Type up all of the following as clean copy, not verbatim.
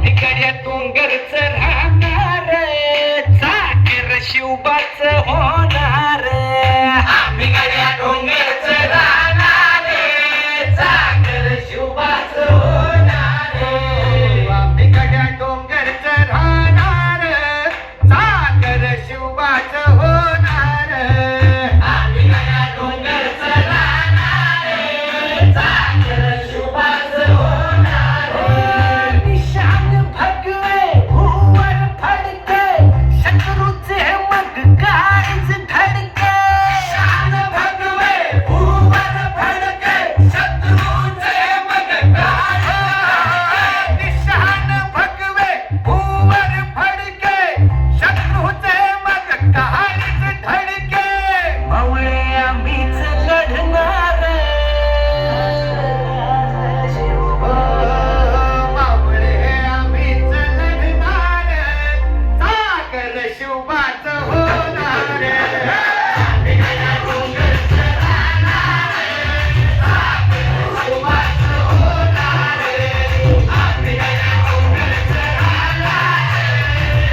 भिकाऱ्या डोंगरच राहणार चाकर शिवबाच होणार भिकाऱ्या डोंगरच राहणार चाकर शिवबाच होणार भिकाऱ्या डोंगरच राहणार चाकर शिवबाच होणार भिकाऱ्या डोंगरच राहणार चाकर शिवबाच होणार निशान भगवे भुवर फडके शत्रूचे मग काळीच धडके निशान भगवे भुवर फडके शत्रूचे मग काळीच निशान भगवे भुवर फडके शत्रूचे मग काळीच धडके मावळे आम्हीच लढणार मावळे आम्हीच लढणार चाकर शिवबाच होणार भिकाऱ्या डोंगरच राहणार चाकर शिवबाच होणार भिकाऱ्या डोंगरच राहणार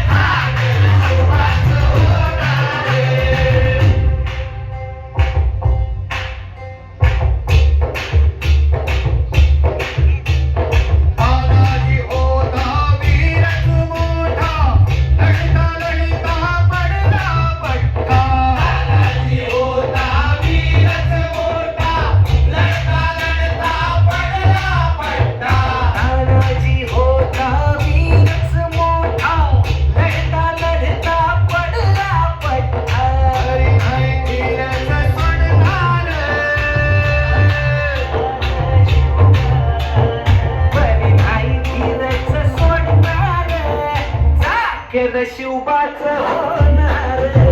चाकर शिवबाच होणार तानाजी होता वीरच मोठा लढता लढता पडला पट्टा तानाजी होता वीरच मोठा लढता लढता पडला पट्टा तानाजी होता वीरच मोठा लढता लढता पडला पट्टा हरी हरी धीरच सोडणार बरी नाही धीरच सोडणार चाकर शिवबाच होणार